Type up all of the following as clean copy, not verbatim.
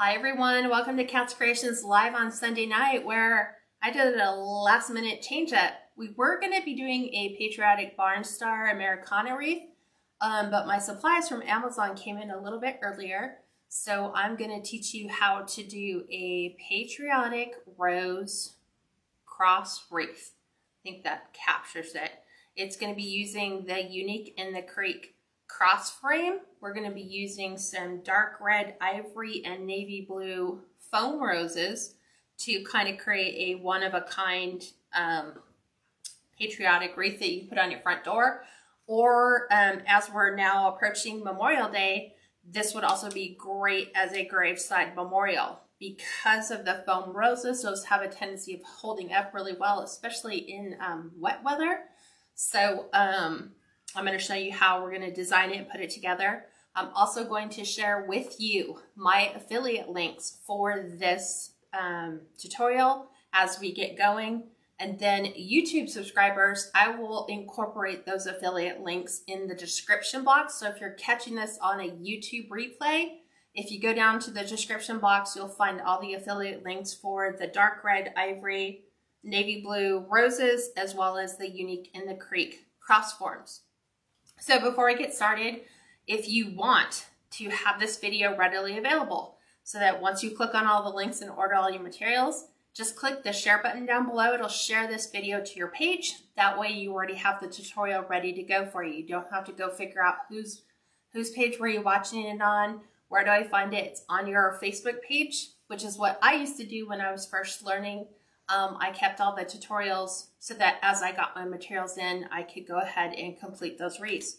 Hi everyone, welcome to Kats Creations live on Sunday night, where I did a last minute change up. We were going to be doing a Patriotic Barn Star Americana wreath, but my supplies from Amazon came in a little bit earlier. So I'm going to teach you how to do a Patriotic Rose cross wreath. I think that captures it. It's going to be using the Unique in the Creek cross frame. We're going to be using some dark red, ivory, and navy blue foam roses to kind of create a one-of-a-kind patriotic wreath that you put on your front door. Or as we're now approaching Memorial Day, this would also be great as a graveside memorial. Because of the foam roses, those have a tendency of holding up really well, especially in wet weather. So I'm going to show you how we're going to design it and put it together. I'm also going to share with you my affiliate links for this tutorial as we get going. And then YouTube subscribers, I will incorporate those affiliate links in the description box. So if you're catching this on a YouTube replay, if you go down to the description box, you'll find all the affiliate links for the dark red, ivory, navy blue roses, as well as the Unique in the Creek cross forms. So before I get started, if you want to have this video readily available so that once you click on all the links and order all your materials, just click the share button down below. It'll share this video to your page. That way you already have the tutorial ready to go for you. You don't have to go figure out whose page were you watching it on, where do I find it? It's on your Facebook page, which is what I used to do when I was first learning. I kept all the tutorials so that as I got my materials in, I could go ahead and complete those wreaths.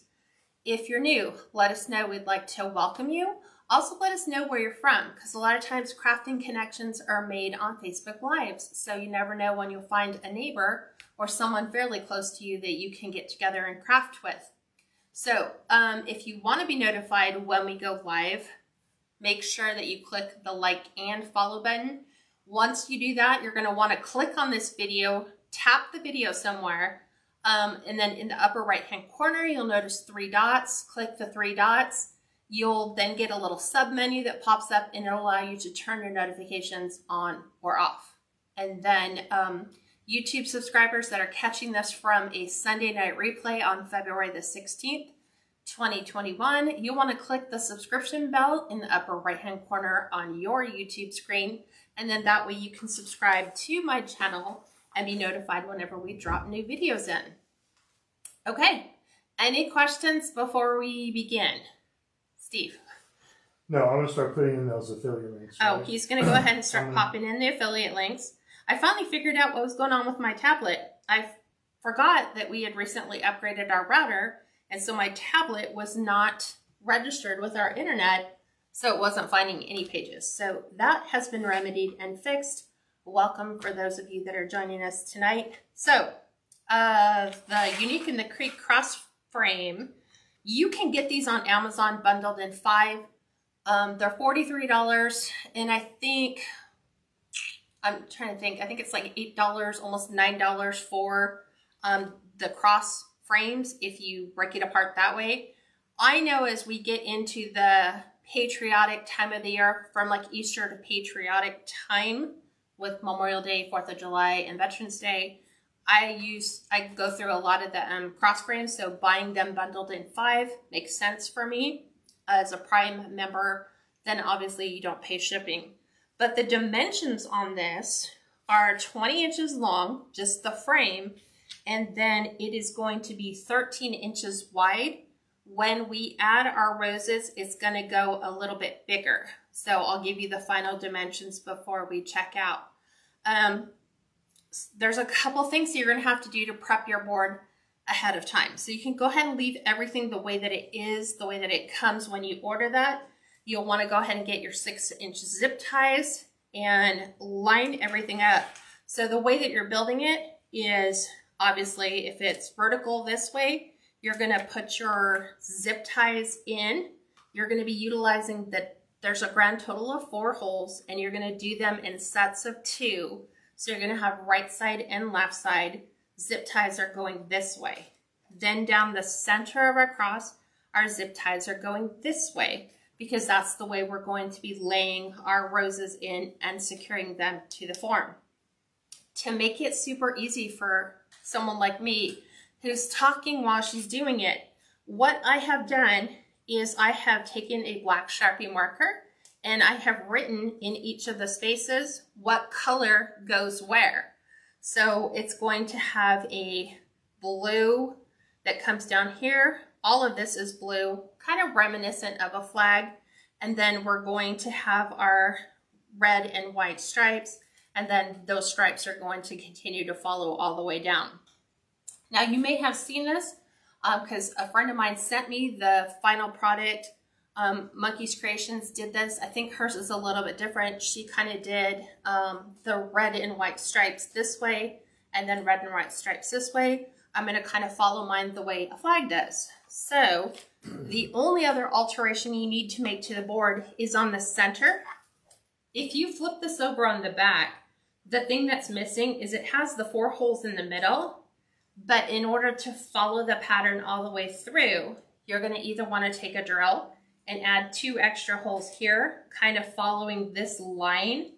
If you're new, let us know. We'd like to welcome you. Also, let us know where you're from, because a lot of times crafting connections are made on Facebook Lives. So you never know when you'll find a neighbor or someone fairly close to you that you can get together and craft with. So if you want to be notified when we go live, make sure that you click the like and follow button. Once you do that, you're going to want to click on this video, tap the video somewhere, and then in the upper right hand corner, you'll notice 3 dots. Click the 3 dots. You'll then get a little sub menu that pops up, and it'll allow you to turn your notifications on or off. And then YouTube subscribers that are catching this from a Sunday night replay on February the 16th, 2021, you'll want to click the subscription bell in the upper right hand corner on your YouTube screen. And then that way you can subscribe to my channel and be notified whenever we drop new videos in. Okay, any questions before we begin? Steve? No, I'm going to start putting in those affiliate links. Right? Oh, he's going to go ahead and start popping in the affiliate links. I finally figured out what was going on with my tablet. I forgot that we had recently upgraded our router, and so my tablet was not registered with our internet, so it wasn't finding any pages. So that has been remedied and fixed. Welcome for those of you that are joining us tonight. So the Unique in the Creek cross frame, you can get these on Amazon bundled in 5. They're $43, and I think it's like $8, almost $9 for the cross frames if you break it apart that way. I know as we get into the patriotic time of the year, from like Easter to patriotic time with Memorial Day, 4th of July, and Veterans Day, I go through a lot of the cross frames, so buying them bundled in 5 makes sense for me. As a Prime member, then obviously you don't pay shipping. But the dimensions on this are 20 inches long, just the frame, and then it is going to be 13 inches wide. When we add our roses, it's going to go a little bit bigger. So I'll give you the final dimensions before we check out. There's a couple things you're going to have to do to prep your board ahead of time. So you can go ahead and leave everything the way that it is, the way that it comes when you order that. You'll want to go ahead and get your 6-inch zip ties and line everything up. So the way that you're building it is, obviously, if it's vertical this way, you're going to put your zip ties in. You're going to be utilizing there's a grand total of 4 holes, and you're going to do them in sets of 2. So you're going to have right side and left side. Zip ties are going this way. Then down the center of our cross, our zip ties are going this way. because that's the way we're going to be laying our roses in and securing them to the form. To make it super easy for someone like me who's talking while she's doing it, what I have done is I have taken a black Sharpie marker and I have written in each of the spaces what color goes where. So it's going to have a blue that comes down here. All of this is blue, kind of reminiscent of a flag. And then we're going to have our red and white stripes. And then those stripes are going to continue to follow all the way down. Now you may have seen this because a friend of mine sent me the final product. Monkey's Creations did this. I think hers is a little bit different. She kind of did the red and white stripes this way and then red and white stripes this way. I'm going to kind of follow mine the way a flag does. So the only other alteration you need to make to the board is on the center. If you flip this over on the back, the thing that's missing is it has the 4 holes in the middle, but in order to follow the pattern all the way through, you're going to either want to take a drill and add 2 extra holes here, kind of following this line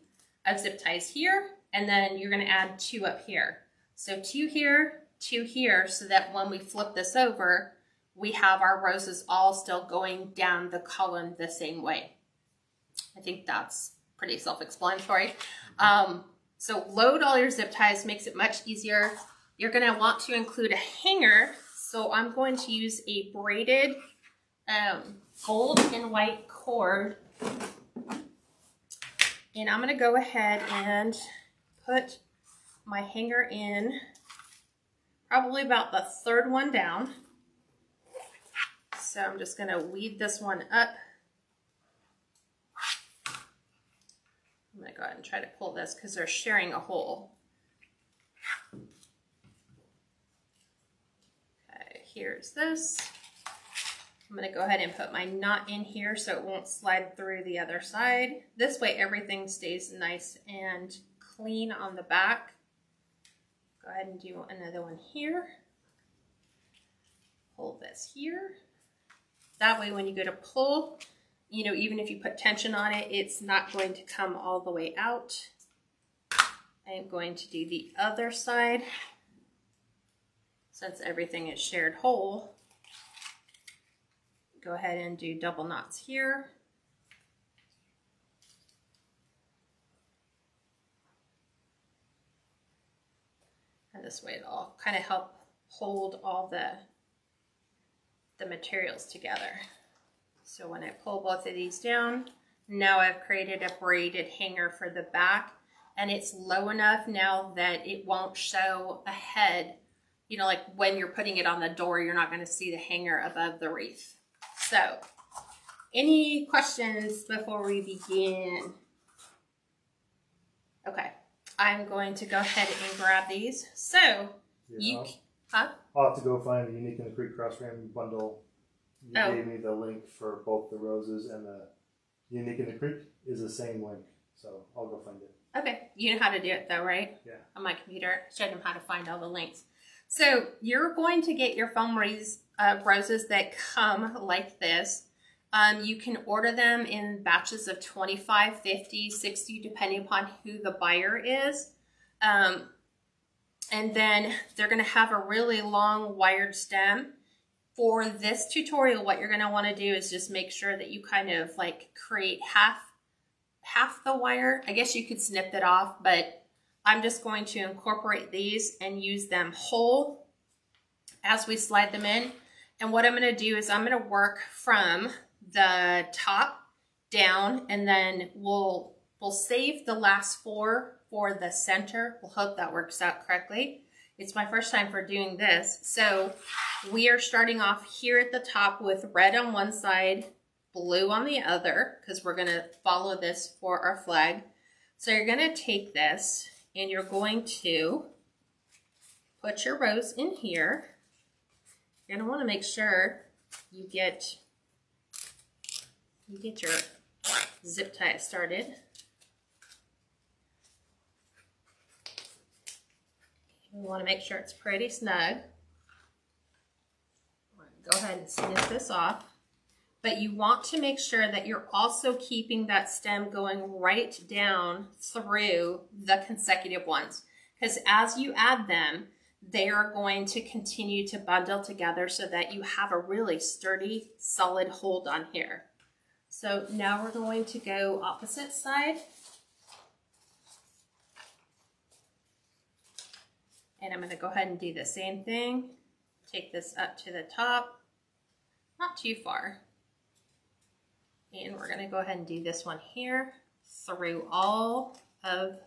of zip ties here, and then you're going to add 2 up here. So 2 here, 2 here, so that when we flip this over, we have our roses all still going down the column the same way. I think that's pretty self-explanatory. So load all your zip ties, makes it much easier. You're going to want to include a hanger. So I'm going to use a braided gold and white cord. And I'm going to go ahead and put my hanger in probably about the 3rd one down. So I'm just going to weed this one up. I'm going to go ahead and try to pull this because they're sharing a hole. Okay, here's this. I'm going to go ahead and put my knot in here so it won't slide through the other side. This way everything stays nice and clean on the back. Go ahead and do another one here. Pull this here. That way when you go to pull, you know, even if you put tension on it, it's not going to come all the way out. I am going to do the other side. Since everything is shared whole, go ahead and do double knots here. And this way it'll kind of help hold all the materials together. So when I pull both of these down, now I've created a braided hanger for the back, and it's low enough now that it won't show a head. You know, like when you're putting it on the door, you're not going to see the hanger above the wreath. So, any questions before we begin? Okay, I'm going to go ahead and grab these. So, yeah, I'll have to go find the Unique in the Creek cross-frame bundle. You gave me the link for both the roses, and the Unique in the Creek is the same link. So, I'll go find it. Okay, you know how to do it though, right? Yeah. On my computer, showed him how to find all the links. So you're going to get your foam roses that come like this. You can order them in batches of 25, 50, 60, depending upon who the buyer is. And then they're going to have a really long wired stem. For this tutorial, what you're going to want to do is just make sure that you kind of like create half the wire. I guess you could snip it off, but I'm just going to incorporate these and use them whole as we slide them in. And what I'm going to do is I'm going to work from the top down, and then we'll save the last 4 for the center. We'll hope that works out correctly. It's my first time for doing this. So we are starting off here at the top with red on one side, blue on the other, because we're going to follow this for our flag. So you're going to take this and you're going to put your rose in here. You're going to want to make sure you get your zip tie started. We want to make sure it's pretty snug. Go ahead and snip this off. but you want to make sure that you're also keeping that stem going right down through the consecutive ones. Because as you add them, they are going to continue to bundle together so that you have a really sturdy, solid hold on here. So now we're going to go opposite side. And I'm going to go ahead and do the same thing. Take this up to the top, not too far. And we're going to go ahead and do this one here through all of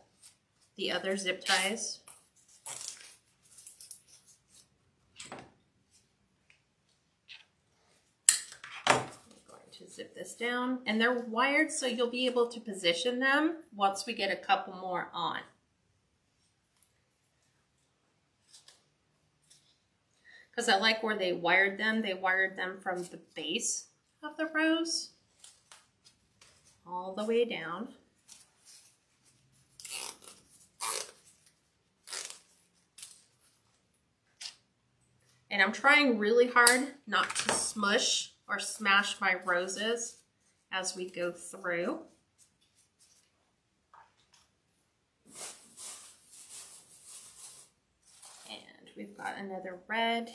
the other zip ties. I'm going to zip this down, and they're wired so you'll be able to position them once we get a couple more on. Because I like where they wired them from the base of the rose all the way down. And I'm trying really hard not to smush or smash my roses as we go through. And we've got another red.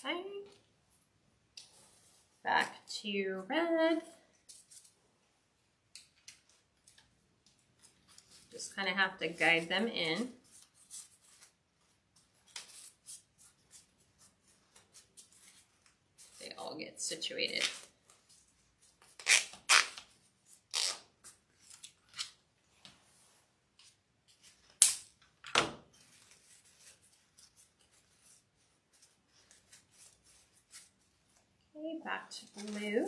Okay, back to red. Just kind of have to guide them in. They all get situated. Back to blue.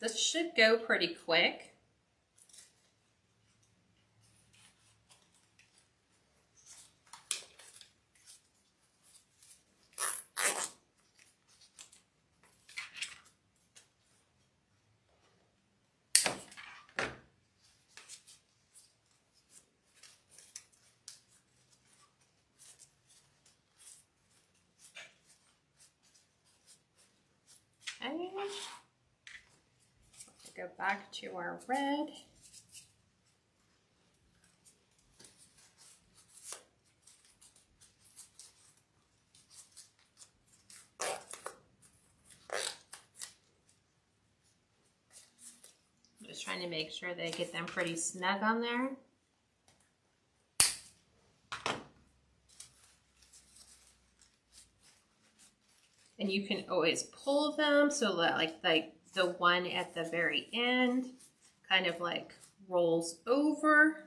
This should go pretty quick. Go back to our red. I'm just trying to make sure they get them pretty snug on there. And you can always pull them so that like the one at the very end kind of like rolls over.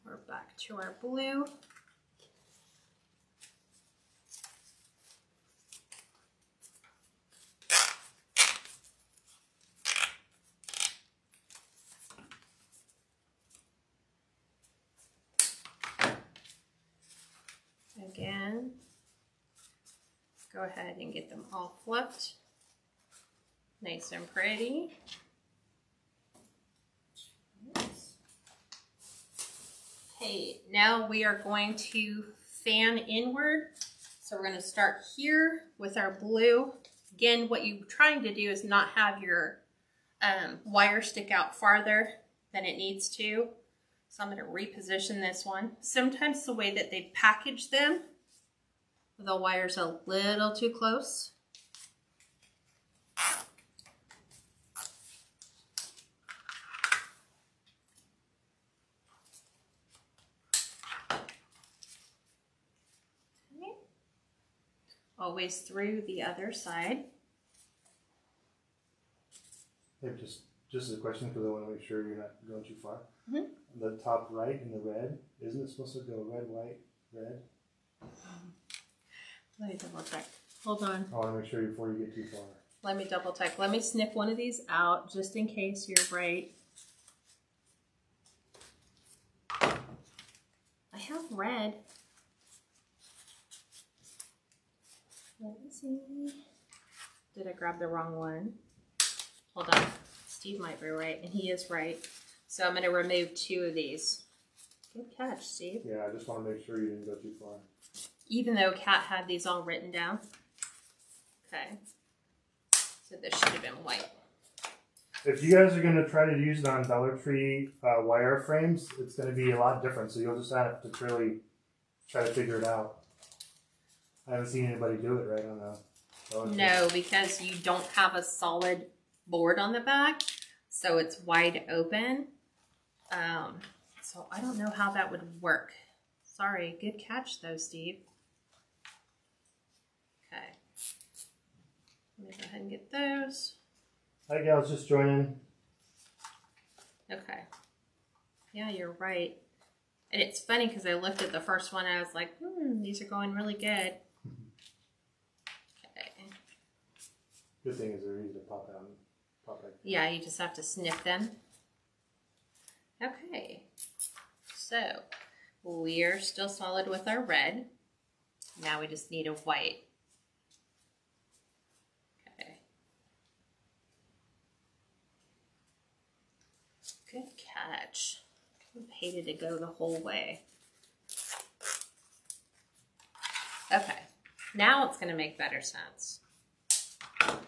We're back to our blue. Again. Go ahead and get them all flipped, nice and pretty. Okay, now we are going to fan inward. So we're going to start here with our blue. Again, what you're trying to do is not have your wire stick out farther than it needs to. So I'm going to reposition this one. Sometimes the way that they package them, the wire's a little too close. Okay. Always through the other side. Hey, just as a question, because I want to make sure you're not going too far. Mm-hmm. The top right in the red, isn't it supposed to go red, white, red? Let me double check. Hold on. I want to make sure before you get too far. Let me double check. Let me snip one of these out just in case you're right. I have red. Let me see. Did I grab the wrong one? Hold on. Steve might be right, and he is right. So I'm going to remove 2 of these. Good catch, Steve. Yeah, I just want to make sure you didn't go too far. Even though Kat had these all written down. Okay. So this should have been white. If you guys are going to try to use it on Dollar Tree wire frames, it's going to be a lot different. So you'll just have to really try to figure it out. I haven't seen anybody do it right on a Dollar Tree. No, because you don't have a solid board on the back. So it's wide open. So I don't know how that would work. Sorry. Good catch though, Steve. Okay. Let me go ahead and get those. Hi, gals, just joining. Okay. Yeah, you're right. And it's funny because I looked at the first one and I was like, these are going really good. Okay. Good thing is they're easy to pop out and pop back. Yeah, you just have to snip them. Okay. So, we're still solid with our red. Now we just need a white. Okay. Good catch. I hated to go the whole way. Okay. Now it's going to make better sense. Okay.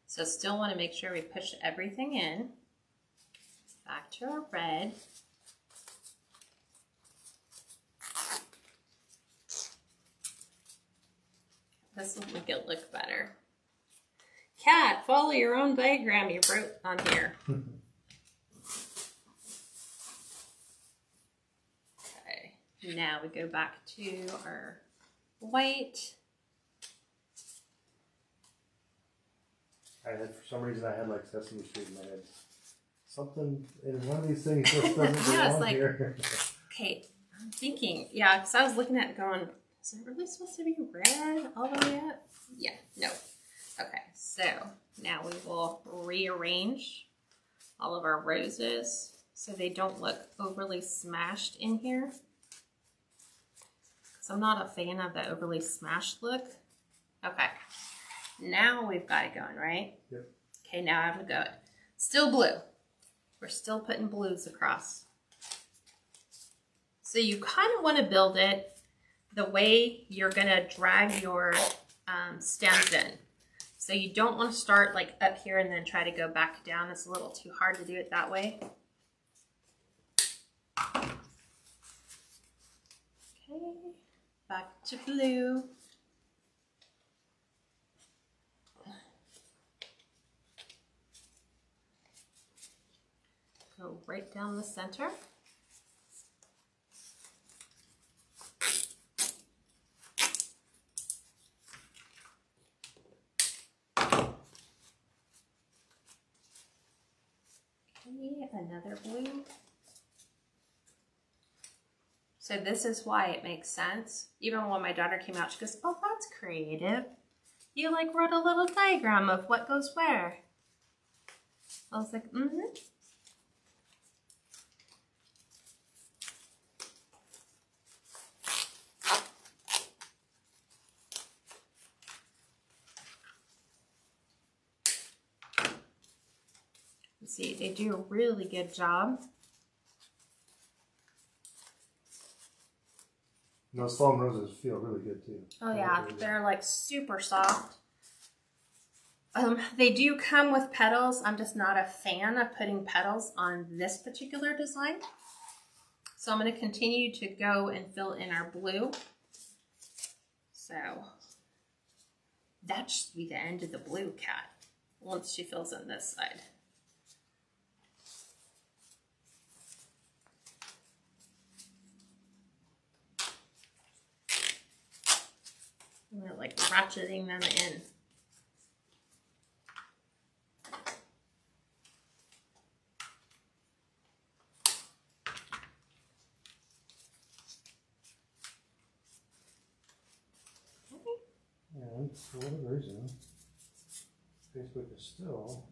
So still want to make sure we push everything in. Back to our red. This will make it look better. Kat, follow your own diagram you wrote on here. Okay, now we go back to our white. For some reason, I had like Sesame Street in my head. Something in one of these things just doesn't belong like, here. Okay, I'm thinking, yeah, because I was looking at it going, is it really supposed to be red all the way up? Yeah, no. Okay, so now we will rearrange all of our roses so they don't look overly smashed in here. Because I'm not a fan of the overly smashed look. Okay, now we've got it going, right? Yep. Okay, now I'm good. Still blue. We're still putting blues across. So you kind of want to build it the way you're going to drag your stems in. So you don't want to start like up here and then try to go back down. It's a little too hard to do it that way. Okay, back to blue. Go right down the center. Okay, another blue. So this is why it makes sense. Even when my daughter came out, she goes, "Oh, that's creative. You like wrote a little diagram of what goes where." I was like, mm-hmm. See, they do a really good job. Those foam roses feel really good too. Oh yeah, they're like super soft. They do come with petals. I'm just not a fan of putting petals on this particular design. So I'm going to continue to go and fill in our blue. So that should be the end of the blue, Kat, once she fills in this side. We're like ratcheting them in. And for whatever reason, Facebook is still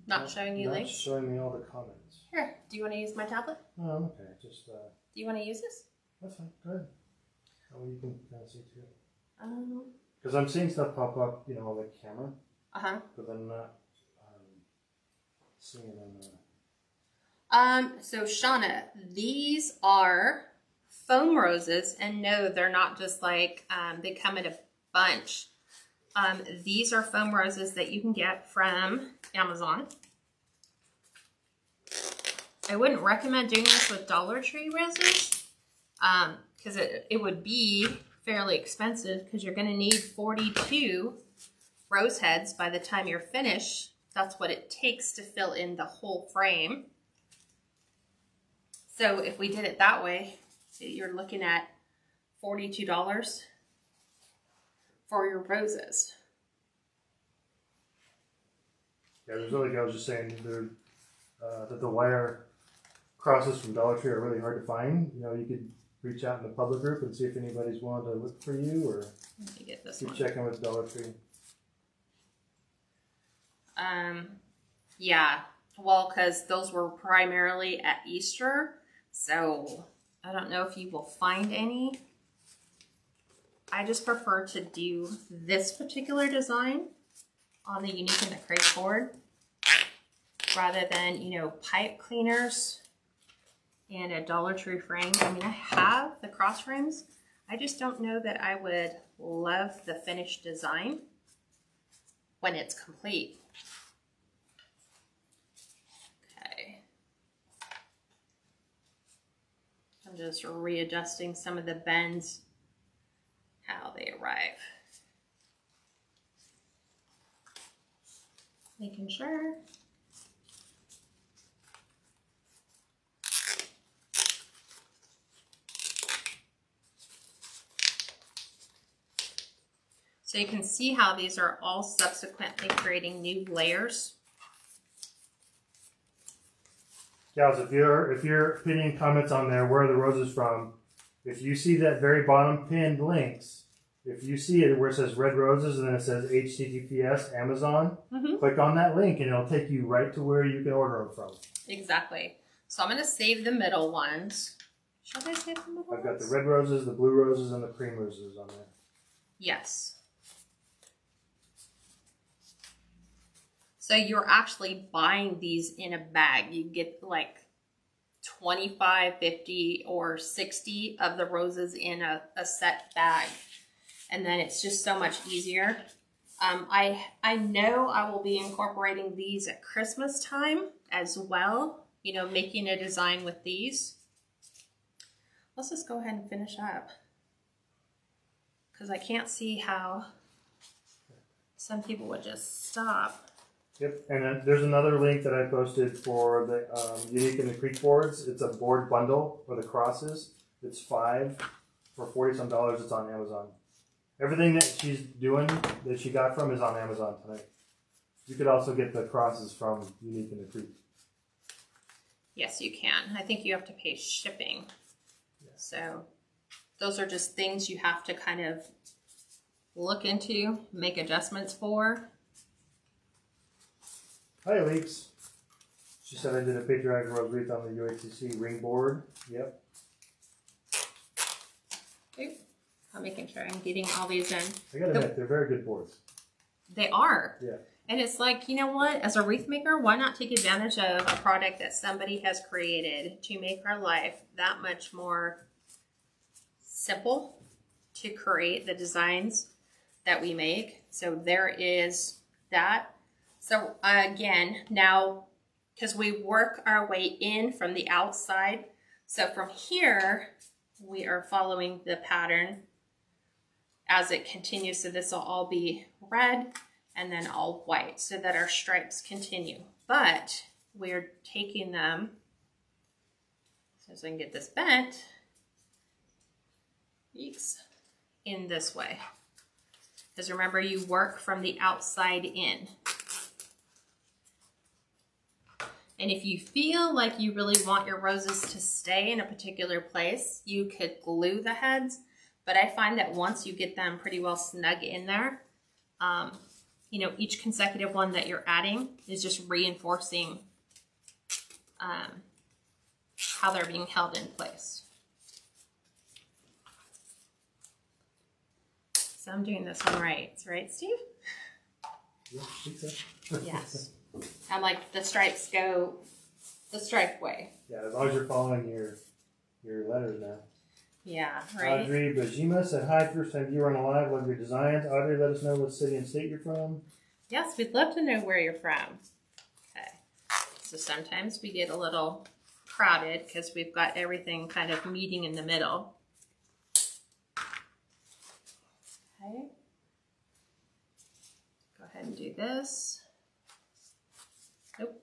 not showing you links? Not showing me all the comments. Here, do you want to use my tablet? Oh, okay. Just. Do you want to use this? That's fine. Go ahead. Oh, you can kind of see too. Because I'm seeing stuff pop up, you know, on the camera. But I'm not seeing it on the... So Shauna, these are foam roses, and no, they're not just like, they come in a bunch. These are foam roses that you can get from Amazon. I wouldn't recommend doing this with Dollar Tree roses, because it would be fairly expensive, because you're going to need 42 rose heads by the time you're finished. That's what it takes to fill in the whole frame. So if we did it that way, you're looking at $42 for your roses. Yeah, there's like I was just saying, that the wire crosses from Dollar Tree are really hard to find. You know, you could reach out in the public group and see if anybody's willing to look for you, or let me get this keep one. checking with Dollar Tree. Yeah, well, because those were primarily at Easter, so I don't know if you will find any. I just prefer to do this particular design on the Unique and the Crate board rather than, you know, pipe cleaners and a Dollar Tree frame. I mean, I have the cross frames. I just don't know that I would love the finished design when it's complete. Okay. I'm just readjusting some of the bends, how they arrive. Making sure. So you can see how these are all subsequently creating new layers. Gals, if you're pinning comments on there, where are the roses from? If you see that very bottom pinned links, if you see it where it says red roses and then it says HTTPS Amazon, click on that link and it'll take you right to where you can order them from. Exactly. So I'm going to save the middle ones. Should I save the middle ones? I've got the red roses, the blue roses, and the cream roses on there. Yes. So you're actually buying these in a bag. You get like 25, 50, or 60 of the roses in a set bag. And then it's just so much easier. I know I will be incorporating these at Christmas time as well. You know, making a design with these. Let's just go ahead and finish up, because I can't see how some people would just stop. Yep, and then there's another link that I posted for the Unique and the Creek boards. It's a board bundle for the crosses. It's 5 for $40-some. It's on Amazon. Everything that she's doing, that she got from, is on Amazon tonight. You could also get the crosses from Unique and the Creek. Yes, you can. I think you have to pay shipping. Yeah. So those are just things you have to kind of look into, make adjustments for. Hi, Leaks. She said I did a Patriotic rose wreath on the UHCC ring board. Yep. Okay. I'm making sure I'm getting all these in. I gotta admit, they're very good boards. They are. Yeah. And it's like, you know what? As a wreath maker, why not take advantage of a product that somebody has created to make our life that much more simple to create the designs that we make? So there is that. So again, now, because we work our way in from the outside, so from here, we are following the pattern as it continues. So this will all be red and then all white, so that our stripes continue. But we're taking them, so I can get this bent, in this way. Because remember, you work from the outside in. And if you feel like you really want your roses to stay in a particular place, you could glue the heads. But I find that once you get them pretty well snug in there, you know, each consecutive one that you're adding is just reinforcing how they're being held in place. So I'm doing this one right. Right, Steve? Yeah, I think so. Yes. I'm like, the stripes go the stripe way. Yeah, as long as you're following your letters now. Yeah, right. Audrey Bajima said, hi, first time viewer on a live. Love your designs. Audrey, let us know what city and state you're from. Yes, we'd love to know where you're from. Okay. So sometimes we get a little crowded because we've got everything kind of meeting in the middle. Okay. Go ahead and do this. Nope.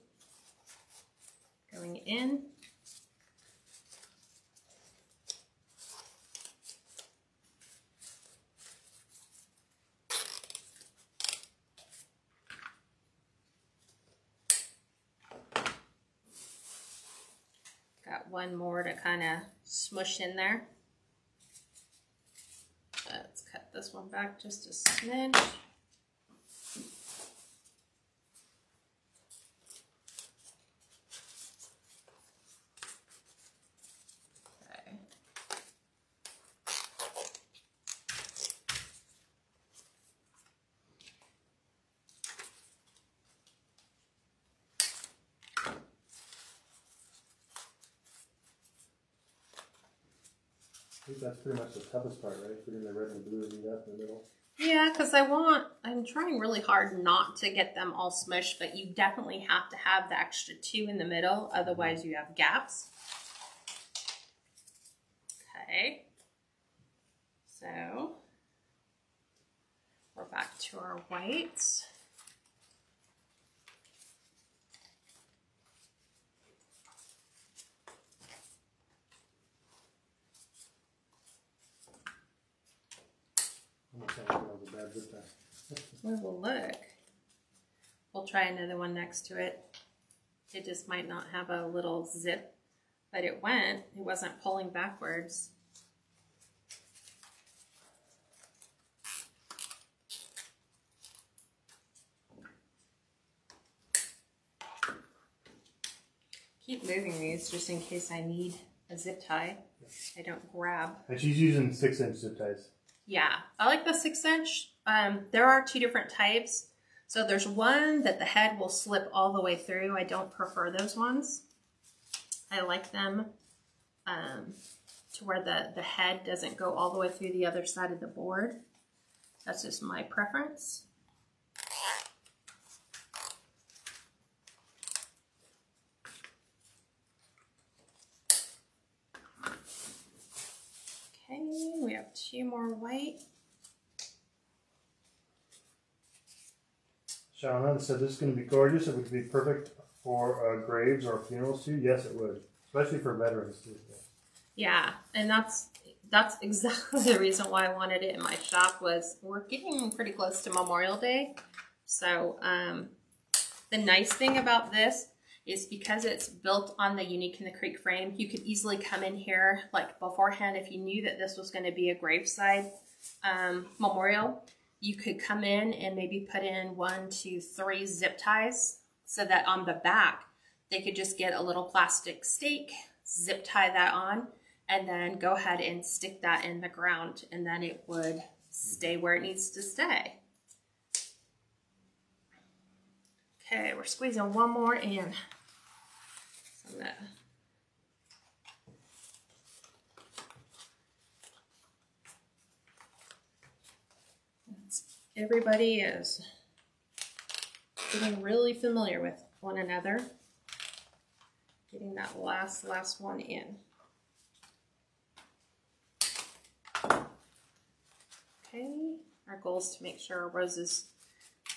Going in. Got one more to kind of smush in there. Let's cut this one back just a smidge. Okay. I think that's pretty much the toughest part, right? Putting the red and blue meet up in the middle. Yeah, because I'm trying really hard not to get them all smushed, but you definitely have to have the extra two in the middle, otherwise you have gaps. Okay. So, we're back to our whites. We will look. We'll try another one next to it. It just might not have a little zip, but it wasn't pulling backwards. Keep moving these just in case I need a zip tie. I don't grab. And she's using 6-inch zip ties. Yeah, I like the 6-inch. There are two different types. So there's one that the head will slip all the way through. I don't prefer those ones. I like them to where the head doesn't go all the way through the other side of the board. That's just my preference. Okay, we have two more white. Shauna said this is going to be gorgeous. It would be perfect for graves or funerals too. Yes, it would, especially for veterans too. Yeah, and that's exactly the reason why I wanted it in my shop. Was we're getting pretty close to Memorial Day, so the nice thing about this is because it's built on the Unique in the Creek frame, you could easily come in here like beforehand if you knew that this was going to be a graveside memorial. You could come in and maybe put in 1, 2, 3 zip ties so that on the back, they could just get a little plastic stake, zip tie that on, and then go ahead and stick that in the ground, and then it would stay where it needs to stay. Okay, we're squeezing one more in. So that everybody is getting really familiar with one another. Getting that last one in. Okay, our goal is to make sure our roses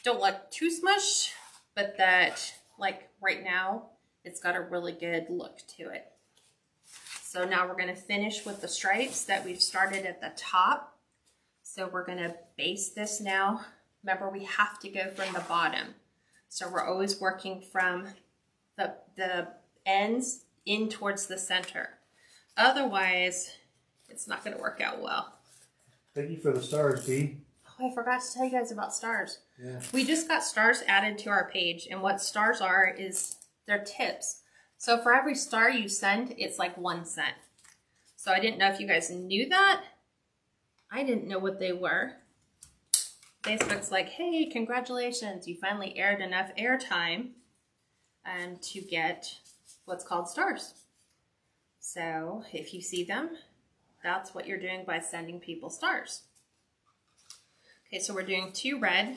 don't look too smushed, but that, like right now, it's got a really good look to it. So now we're going to finish with the stripes that we've started at the top. So we're going to base this now. Remember, we have to go from the bottom. So we're always working from the ends in towards the center. Otherwise, it's not going to work out well. Thank you for the stars, Dee. Oh, I forgot to tell you guys about stars. Yeah. We just got stars added to our page, and what stars are is they're tips. So for every star you send, it's like 1 cent. So I didn't know if you guys knew that. I didn't know what they were. Facebook's like, hey, congratulations, you finally aired enough airtime to get what's called stars. So if you see them, that's what you're doing by sending people stars. Okay, so we're doing 2 red.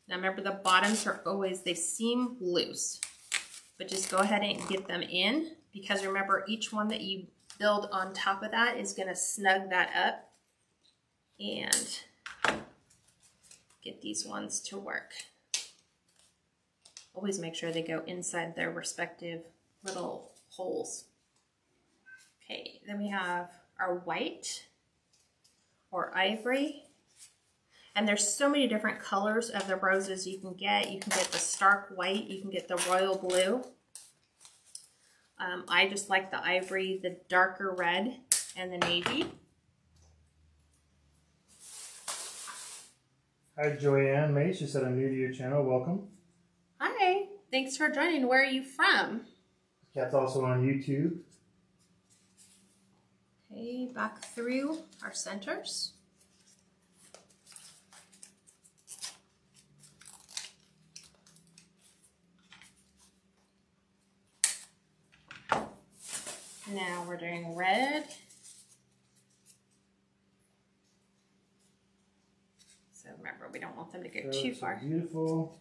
Now remember, the bottoms are always, they seem loose, but just go ahead and get them in, because remember, each one that you build on top of that is gonna snug that up and get these ones to work. Always make sure they go inside their respective little holes. Okay, then we have our white or ivory. And there's so many different colors of the roses you can get. You can get the stark white, you can get the royal blue. I just like the ivory, the darker red, and the navy. Hi, Joanne May. She said, I'm new to your channel. Welcome. Hi, thanks for joining. Where are you from? Kat's also on YouTube. Okay, back through our centers. Now we're doing red. So remember, we don't want them to go too far. Beautiful.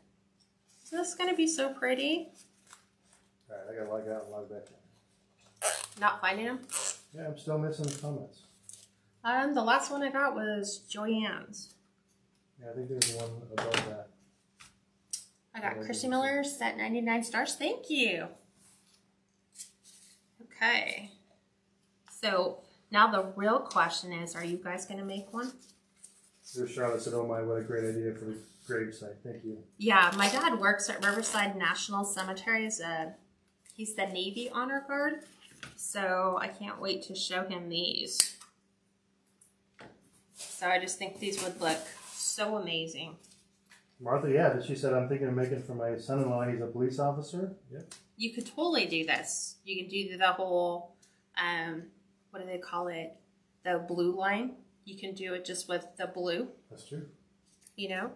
So this is going to be so pretty. All right, I got to log out and log back in. Not finding them? Yeah, I'm still missing the comments. The last one I got was Joanne's. Yeah, I think there's one above that. I got Christy Miller set 99 stars. Thank you. Okay. So now the real question is, are you guys going to make one? There's Charlotte said, oh my, what a great idea for the graveside. Thank you. Yeah, my dad works at Riverside National Cemetery. He's the Navy Honor Guard. So I can't wait to show him these. So I just think these would look so amazing. Martha, yeah, she said, I'm thinking of making for my son-in-law. He's a police officer. Yep. You could totally do this. You can do the whole, what do they call it? The blue line. You can do it just with the blue. That's true. You know?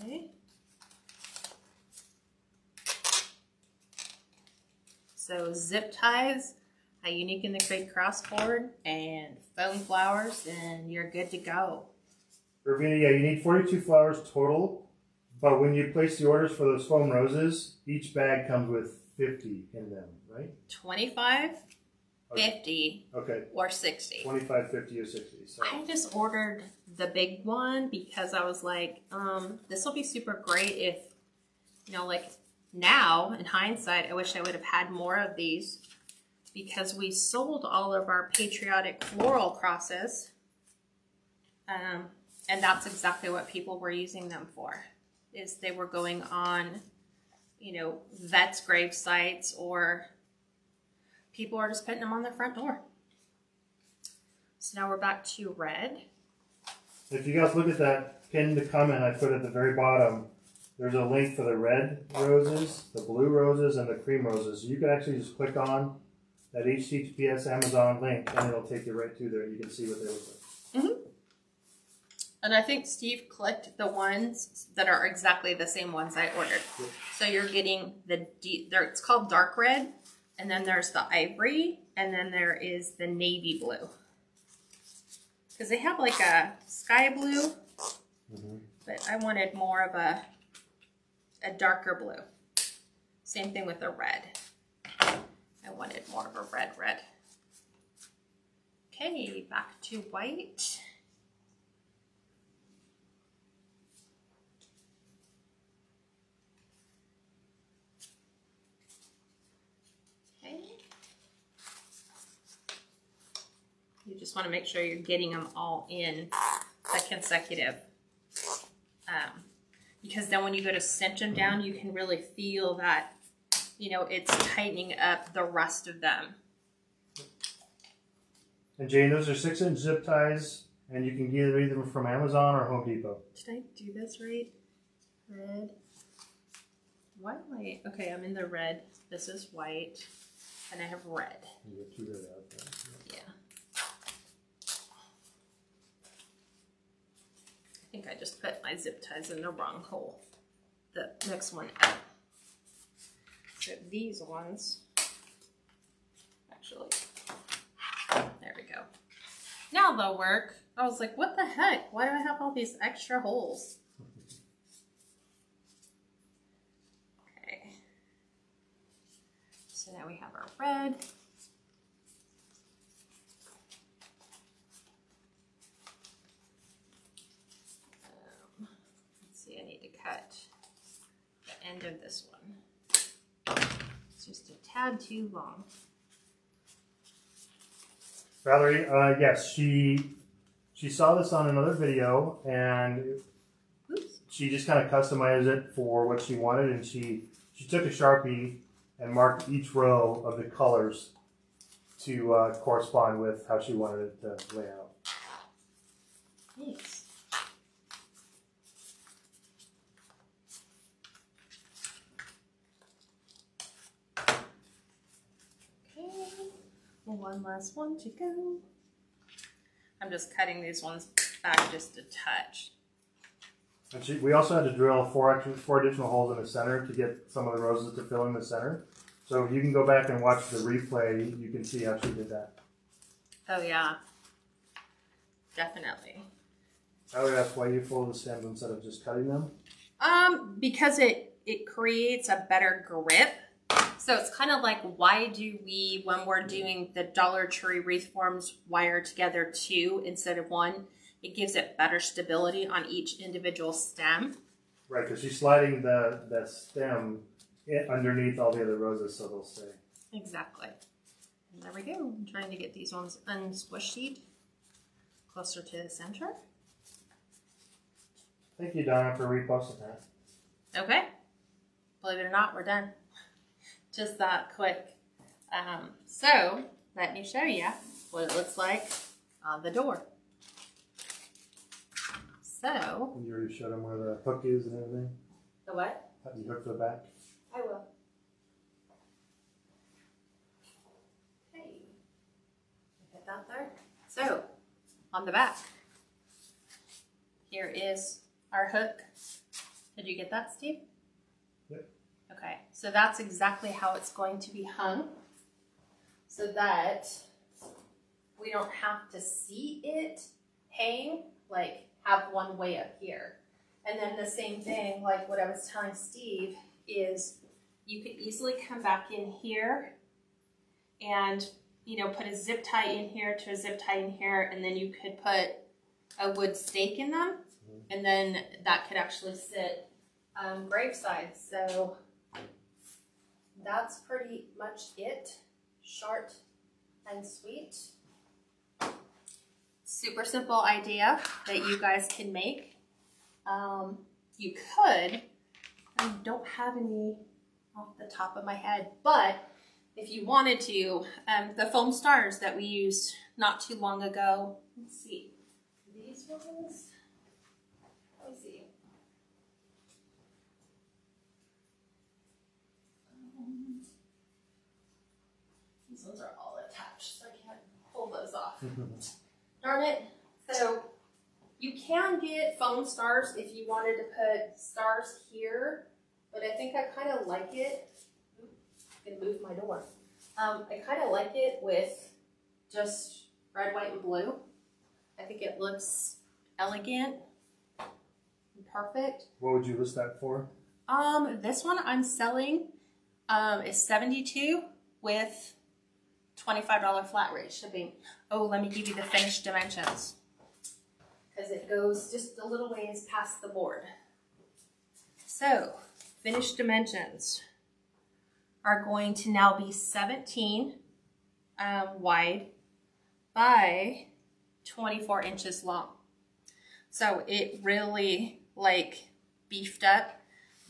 Okay. So zip ties, a Unique in the Crate crossboard, and foam flowers, and you're good to go. Ravina, yeah, you need 42 flowers total, but when you place the orders for those foam roses, each bag comes with 50 in them, right? 25, okay. 50, okay. or 60. 25, 50, or 60. So. I just ordered the big one because I was like, this will be super great if, you know, like now in hindsight, I wish I would have had more of these because we sold all of our Patriotic floral crosses. And that's exactly what people were using them for, is they were going on, you know, vets' grave sites, or people are just putting them on their front door. So now we're back to red. If you guys look at that pinned comment I put at the very bottom, there's a link for the red roses, the blue roses, and the cream roses. You can actually just click on that HTTPS Amazon link and it'll take you right to there. You can see what they look like. Mm-hmm. And I think Steve clicked the ones that are exactly the same ones I ordered. Yep. So you're getting the it's called dark red, and then there's the ivory, and then there is the navy blue. Because they have like a sky blue, but I wanted more of a darker blue. Same thing with the red. I wanted more of a red. Okay, back to white. You just want to make sure you're getting them all in the consecutive. Because then when you go to cinch them down, you can really feel that, you know, it's tightening up the rest of them. And Jane, those are 6-inch zip ties, and you can get either from Amazon or Home Depot. Did I do this right? Red. Why am I... Okay, I'm in the red. This is white. And I have red. You have 2 red out there. Yeah. I just put my zip ties in the wrong hole. The next one out. So these ones, actually, there we go. Now they'll work. I was like, what the heck? Why do I have all these extra holes? Okay. So now we have our red. Let's see, I need to cut the end of this one. It's just a tad too long. Valerie, yes, she saw this on another video, and she just kind of customized it for what she wanted, and she took a Sharpie and marked each row of the colors to correspond with how she wanted it to lay out. Nice. Okay, one last one to go. I'm just cutting these ones back just a touch. And we also had to drill four additional holes in the center to get some of the roses to fill in the center. So you can go back and watch the replay. You can see how she did that. Oh yeah, definitely. I would ask why you fold the stems instead of just cutting them. Because it creates a better grip. So it's kind of like, why do we, when we're doing the Dollar Tree wreath forms, wire together two instead of one? It gives it better stability on each individual stem. Right, because she's sliding the stem underneath all the other roses so they'll stay. Exactly. And there we go. I'm trying to get these ones unsquished closer to the center. Thank you, Donna, for reposting that. Okay. Believe it or not, we're done. Just that quick. So, let me show you what it looks like on the door. So. You already showed them where the hook is and everything? The what? How you hook the back? I will. Okay. Get that there. So, on the back, here is our hook. Did you get that, Steve? Yep. Okay, so that's exactly how it's going to be hung, so that we don't have to see it hang, like have one way up here. And then the same thing, like what I was telling Steve, is you could easily come back in here and, you know, put a zip tie in here to a zip tie in here, and then you could put a wood stake in them, and then that could actually sit graveside. So that's pretty much it. Short and sweet. Super simple idea that you guys can make. You could, I don't have any off the top of my head, but if you wanted to, the foam stars that we used not too long ago, let's see, these ones, let me see. These ones are all attached, so I can't pull those off. Darn it. So you can get foam stars if you wanted to put stars here, but I think I kind of like it. I can move my door. I kind of like it with just red, white, and blue. I think it looks elegant and perfect. What would you list that for? This one I'm selling is $72 with $25 flat rate shipping. Oh, let me give you the finished dimensions, because it goes just a little ways past the board. So, finished dimensions are going to now be 17 wide by 24 inches long. So it really like beefed up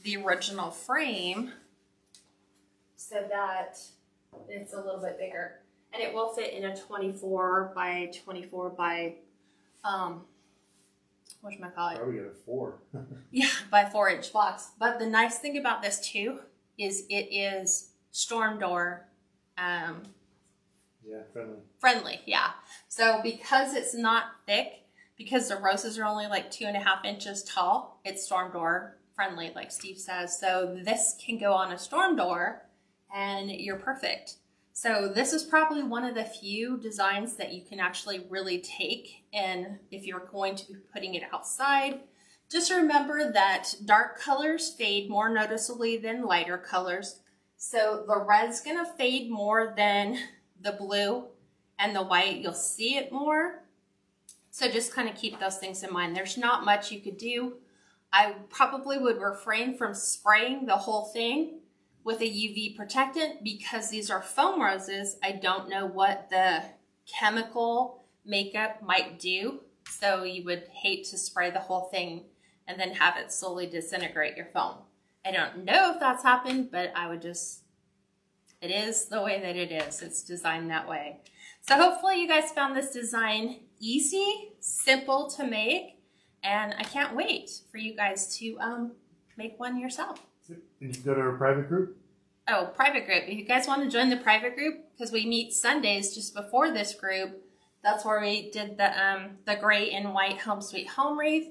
the original frame so that it's a little bit bigger. And it will fit in a 24 by 24 by, whatchamacallit? Probably get a 4. Yeah, by 4-inch box. But the nice thing about this too is it is storm door yeah, friendly. friendly, yeah. So because it's not thick, because the roses are only like 2.5 inches tall, it's storm door friendly, like Steve says. So this can go on a storm door and you're perfect. So this is probably one of the few designs that you can actually really take, and if you're going to be putting it outside, just remember that dark colors fade more noticeably than lighter colors. So the red's gonna fade more than the blue, and the white, you'll see it more. So just kind of keep those things in mind. There's not much you could do. I probably would refrain from spraying the whole thing with a UV protectant because these are foam roses. I don't know what the chemical makeup might do. So you would hate to spray the whole thing and then have it slowly disintegrate your foam. I don't know if that's happened, but I would just, it is the way that it is. It's designed that way. So hopefully you guys found this design easy, simple to make, and I can't wait for you guys to make one yourself. And you go to our private group? Oh, private group. If you guys want to join the private group, because we meet Sundays just before this group, that's where we did the gray and white Home Sweet Home wreath.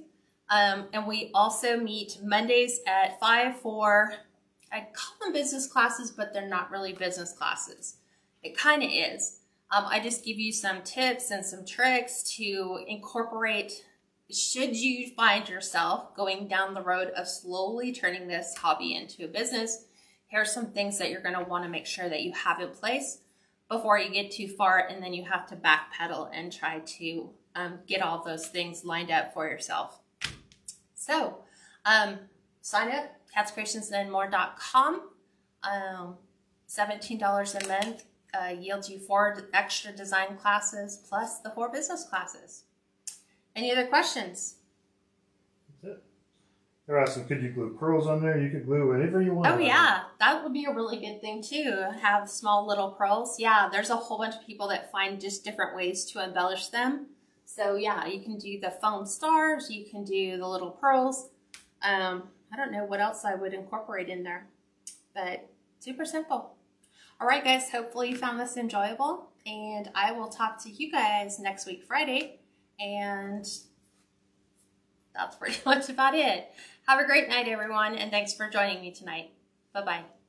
And we also meet Mondays at 5 for, I call them business classes, but they're not really business classes. It kind of is. I just give you some tips and some tricks to incorporate should you find yourself going down the road of slowly turning this hobby into a business. Here are some things that you're going to want to make sure that you have in place before you get too far, and then you have to backpedal and try to get all those things lined up for yourself. So sign up, KatsCreationsNMore.com. $17 a month yields you 4 extra design classes plus the 4 business classes. Any other questions? That's it. They're asking, could you glue pearls on there? You could glue whatever you want. Oh yeah, that would be a really good thing too. Have small little pearls. Yeah, there's a whole bunch of people that find just different ways to embellish them. So yeah, you can do the foam stars, you can do the little pearls. I don't know what else I would incorporate in there, but super simple. All right guys, hopefully you found this enjoyable, and I will talk to you guys next week, Friday. And that's pretty much about it. Have a great night, everyone, and thanks for joining me tonight. Bye-bye.